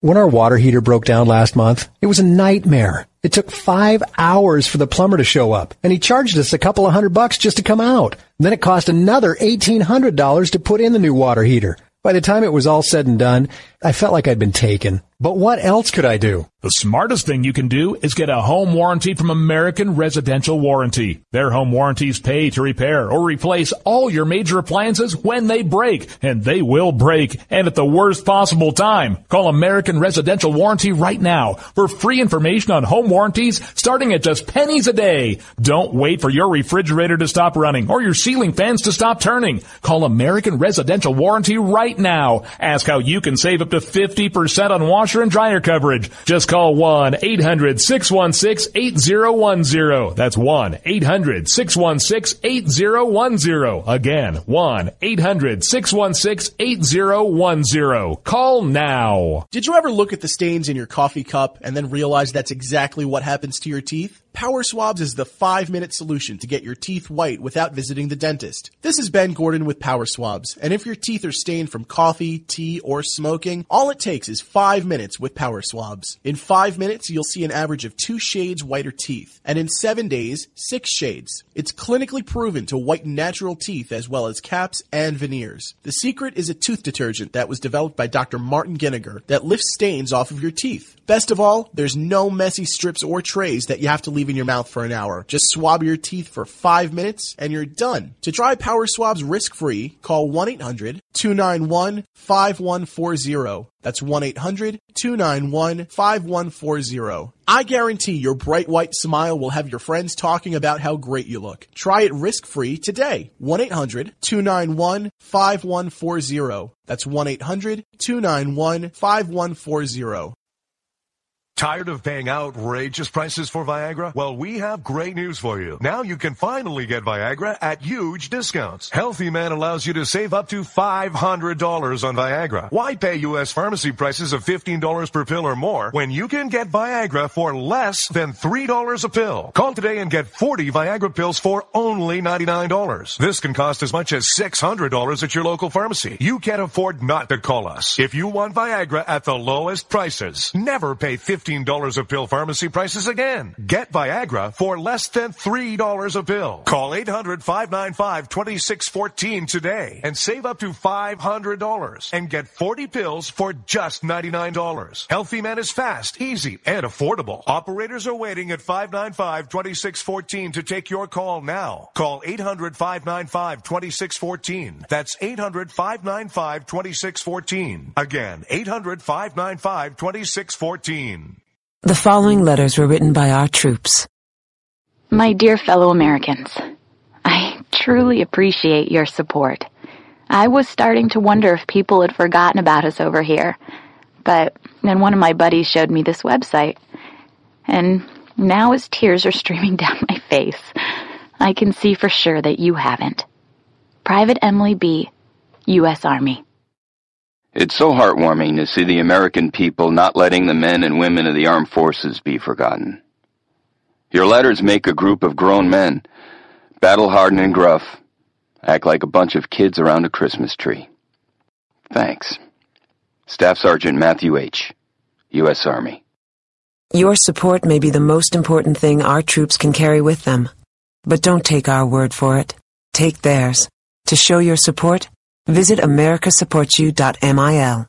When our water heater broke down last month, it was a nightmare. It took 5 hours for the plumber to show up, and he charged us a couple of $100 just to come out. And then it cost another $1,800 to put in the new water heater. By the time it was all said and done, I felt like I'd been taken. But what else could I do? The smartest thing you can do is get a home warranty from American Residential Warranty. Their home warranties pay to repair or replace all your major appliances when they break, and they will break, and at the worst possible time. Call American Residential Warranty right now for free information on home warranties starting at just pennies a day. Don't wait for your refrigerator to stop running or your ceiling fans to stop turning. Call American Residential Warranty right now. Ask how you can save up to 50% on washer and dryer coverage. Just call 1-800-616-8010. That's 1-800-616-8010. Again, 1-800-616-8010. Call now. Did you ever look at the stains in your coffee cup and then realize that's exactly what happens to your teeth? Power Swabs is the 5-minute solution to get your teeth white without visiting the dentist. This is Ben Gordon with Power Swabs, and if your teeth are stained from coffee, tea, or smoking, all it takes is 5 minutes with Power Swabs. In 5 minutes, you'll see an average of 2 shades whiter teeth, and in 7 days, 6 shades. It's clinically proven to whiten natural teeth as well as caps and veneers. The secret is a tooth detergent that was developed by Dr. Martin Ginniger that lifts stains off of your teeth. Best of all, there's no messy strips or trays that you have to leave in your mouth for an hour. Just swab your teeth for 5 minutes and you're done. To try Power Swabs risk-free, call 1-800-291-5140. That's 1-800-291-5140. I guarantee your bright white smile will have your friends talking about how great you look. Try it risk-free today. 1-800-291-5140. That's 1-800-291-5140. Tired of paying outrageous prices for Viagra? Well, we have great news for you. Now you can finally get Viagra at huge discounts. Healthy Man allows you to save up to $500 on Viagra. Why pay U.S. pharmacy prices of $15 per pill or more when you can get Viagra for less than $3 a pill? Call today and get 40 Viagra pills for only $99. This can cost as much as $600 at your local pharmacy. You can't afford not to call us. If you want Viagra at the lowest prices, never pay $15 a pill pharmacy prices again. Get Viagra for less than $3 a pill. Call 800-595-2614 today and save up to $500 and get 40 pills for just $99. Healthy Man is fast, easy, and affordable. Operators are waiting at 595-2614 to take your call now. Call 800-595-2614. That's 800-595-2614. Again, 800-595-2614. The following letters were written by our troops. My dear fellow Americans, I truly appreciate your support. I was starting to wonder if people had forgotten about us over here, but then one of my buddies showed me this website, and now as tears are streaming down my face, I can see for sure that you haven't. Private Emily B., U.S. Army. It's so heartwarming to see the American people not letting the men and women of the armed forces be forgotten. Your letters make a group of grown men, battle-hardened and gruff, act like a bunch of kids around a Christmas tree. Thanks. Staff Sergeant Matthew H., U.S. Army. Your support may be the most important thing our troops can carry with them. But don't take our word for it. Take theirs. To show your support, visit americasupportsyou.mil.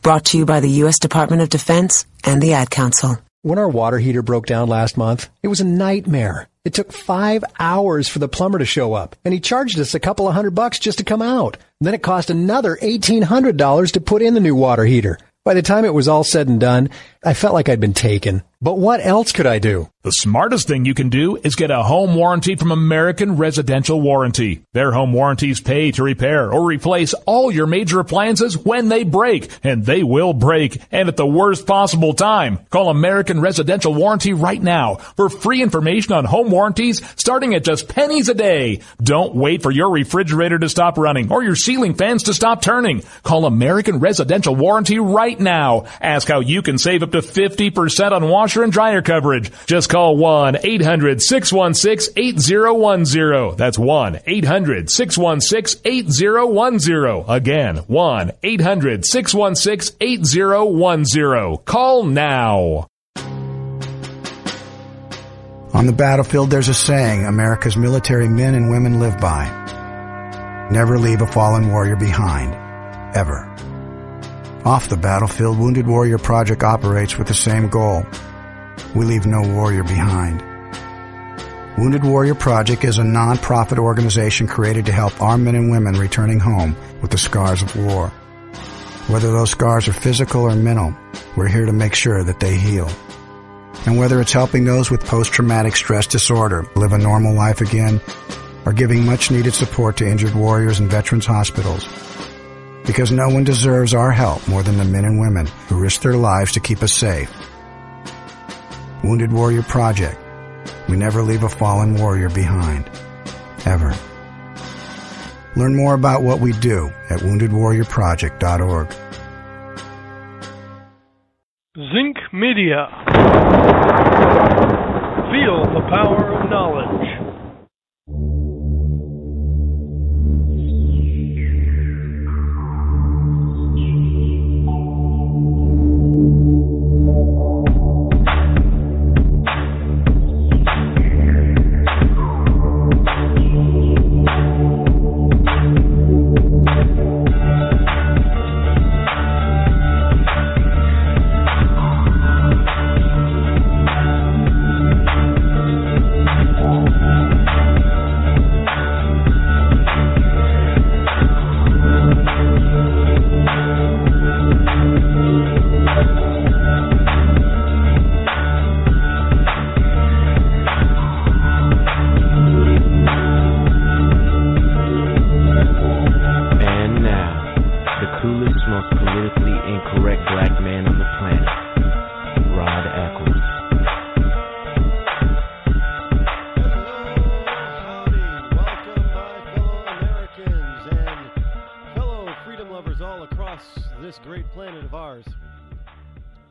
Brought to you by the U.S. Department of Defense and the Ad Council. When our water heater broke down last month, it was a nightmare. It took 5 hours for the plumber to show up, and he charged us a couple of $100 just to come out. And then it cost another $1,800 to put in the new water heater. By the time it was all said and done, I felt like I'd been taken. But what else could I do? The smartest thing you can do is get a home warranty from American Residential Warranty. Their home warranties pay to repair or replace all your major appliances when they break, and they will break, and at the worst possible time. Call American Residential Warranty right now for free information on home warranties starting at just pennies a day. Don't wait for your refrigerator to stop running or your ceiling fans to stop turning. Call American Residential Warranty right now. Ask how you can save up to 50% on washer washer and dryer coverage. Just call 1-800-616-8010. That's 1-800-616-8010. Again, 1-800-616-8010. Call now. On the battlefield, there's a saying America's military men and women live by. Never leave a fallen warrior behind. Ever. Off the battlefield, Wounded Warrior Project operates with the same goal. We leave no warrior behind. Wounded Warrior Project is a non-profit organization created to help our men and women returning home with the scars of war. Whether those scars are physical or mental, we're here to make sure that they heal. And whether it's helping those with post-traumatic stress disorder live a normal life again, or giving much-needed support to injured warriors in veterans' hospitals. Because no one deserves our help more than the men and women who risk their lives to keep us safe. Wounded Warrior Project. We never leave a fallen warrior behind. Ever. Learn more about what we do at woundedwarriorproject.org. Zinc Media. Feel the power of knowledge.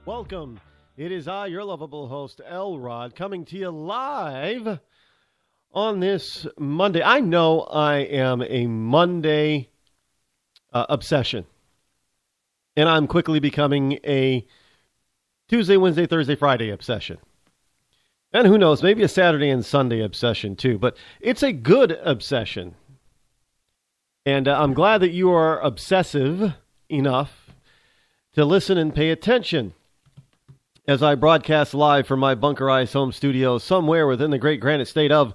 Welcome. It is I, your lovable host, Rod, coming to you live on this Monday. I know I am a Monday obsession, and I'm quickly becoming a Tuesday, Wednesday, Thursday, Friday obsession. And who knows, maybe a Saturday and Sunday obsession too, but it's a good obsession. And I'm glad that you are obsessive enough to listen and pay attention as I broadcast live from my bunkerized home studio somewhere within the great granite state of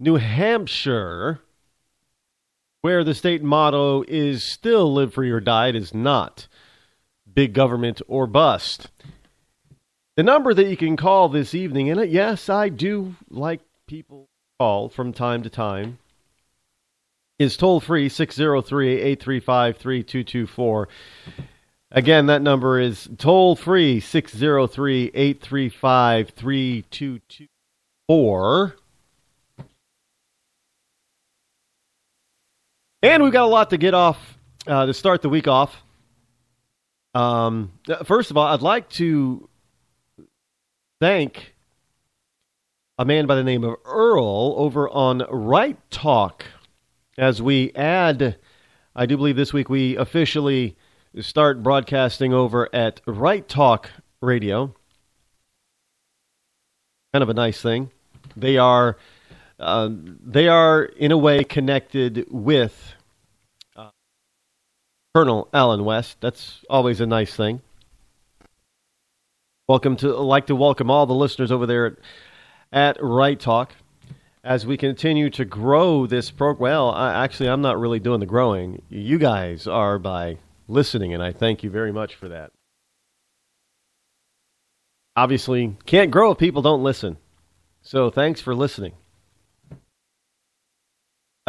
New Hampshire, where the state motto is still live free or die. It is not big government or bust. The number that you can call this evening, and yes, I do like people call from time to time, is toll-free 603-835-3224. Again, that number is toll-free, 603-835-3224. And we've got a lot to get off, to start the week off. First of all, I'd like to thank a man by the name of Earl over on Right Talk. As we add, I do believe this week we officially start broadcasting over at Right Talk Radio. Kind of a nice thing. They are in a way connected with Colonel Alan West. That's always a nice thing. Like to welcome all the listeners over there at Right Talk as we continue to grow this program. Well, I'm not really doing the growing. You guys are by listening, and I thank you very much for that. Obviously, can't grow if people don't listen. So thanks for listening.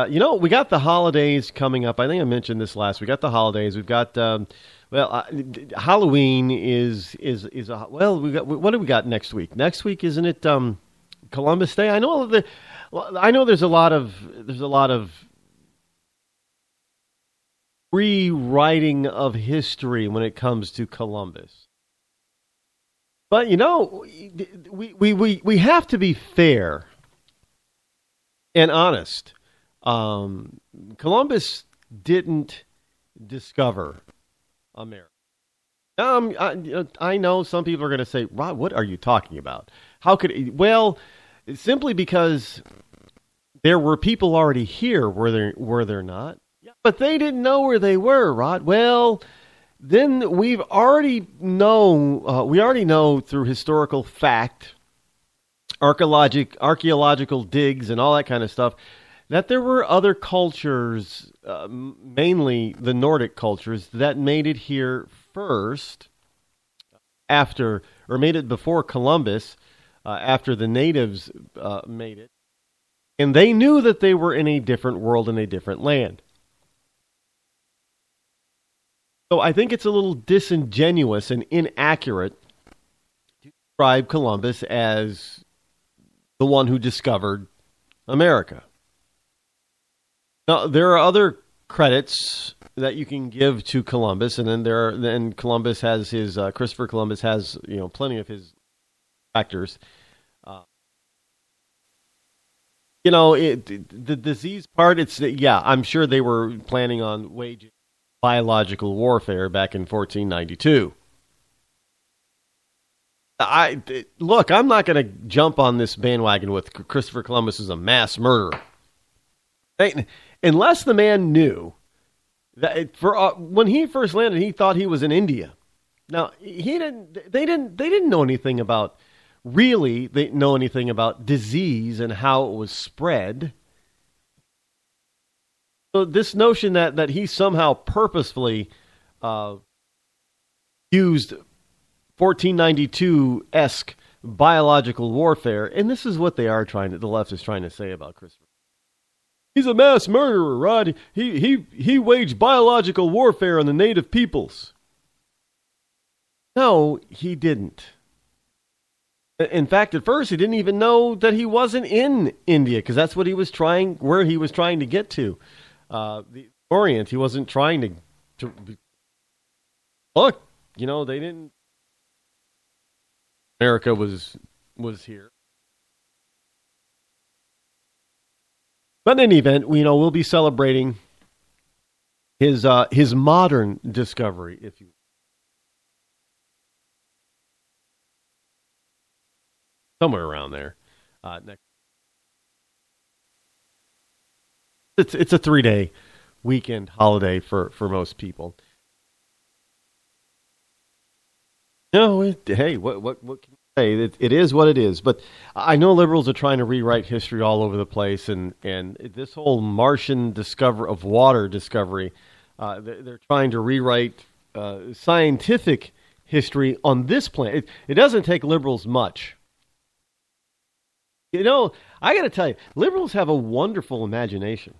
We got the holidays coming up. I think I mentioned this last week. We got the holidays. We've got, Halloween is what do we got next week? Next week, isn't it Columbus Day? I know there's a lot of rewriting of history when it comes to Columbus. But, we have to be fair and honest. Columbus didn't discover America. I know some people are going to say, Rod, what are you talking about? How could it? Well, simply because there were people already here, were there not? Yeah, but they didn't know where they were, Rod. Well, then we already know through historical fact, archaeological digs and all that kind of stuff, that there were other cultures, mainly the Nordic cultures, that made it here first, made it before Columbus, after the natives made it. And they knew that they were in a different world, in a different land. So I think it's a little disingenuous and inaccurate to describe Columbus as the one who discovered America. Now, there are other credits that you can give to Columbus, and then Columbus has his Christopher Columbus has plenty of his factors. The disease part. I'm sure they were planning on waging biological warfare back in 1492. I'm not going to jump on this bandwagon with Christopher Columbus as a mass murderer, unless the man knew that when he first landed, he thought he was in India. Now They didn't know anything about disease and how it was spread. So this notion that he somehow purposefully used 1492-esque biological warfare, and this is what the left is trying to say about Christopher. He's a mass murderer, Rod. He waged biological warfare on the native peoples. No, he didn't. In fact, at first, he didn't even know that he wasn't in India, because that's what where he was trying to get to. The Orient, he wasn't trying to look, they didn't. America was here. But in any event, we'll be celebrating his modern discovery, if you will. Somewhere around there. Next. It's a 3-day weekend holiday for most people. Hey, what can you say? It is what it is. But I know liberals are trying to rewrite history all over the place, and this whole Martian water discovery, they're trying to rewrite scientific history on this planet. It doesn't take liberals much. I got to tell you, liberals have a wonderful imagination.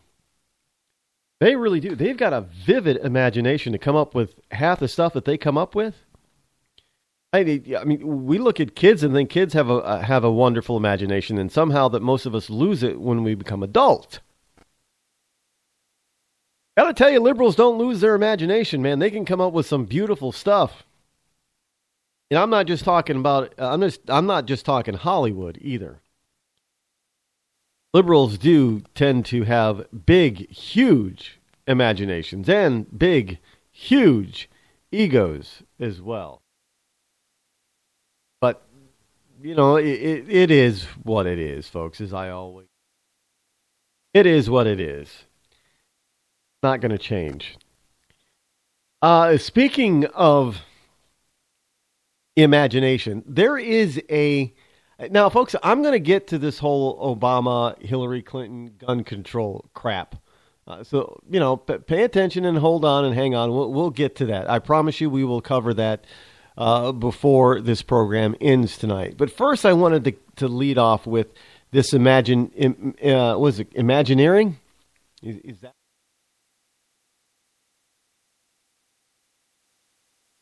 They really do. They've got a vivid imagination to come up with half the stuff that they come up with. I mean, we look at kids and think kids have a wonderful imagination, and somehow that most of us lose it when we become adults. Got to tell you, liberals don't lose their imagination, man. They can come up with some beautiful stuff. And I'm not just talking about. I'm not just talking Hollywood either. Liberals do tend to have big, huge imaginations and big, huge egos as well. But, it is what it is, folks, it is what it is. Not going to change. Speaking of imagination, there is now, folks, I'm going to get to this whole Obama, Hillary Clinton gun control crap. So, pay attention and hold on and hang on. We'll get to that. I promise you we will cover that before this program ends tonight. But first, I wanted to lead off with this Imagineering? Is that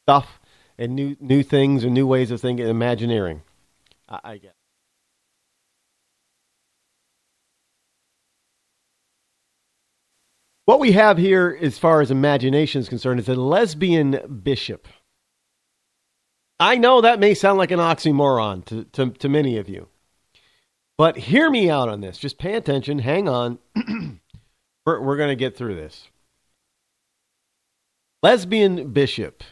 stuff and new things and new ways of thinking? Imagineering. I guess. What we have here, as far as imagination is concerned, is a lesbian bishop. I know that may sound like an oxymoron to many of you. But hear me out on this. Just pay attention. Hang on. We're going to get through this. Lesbian bishop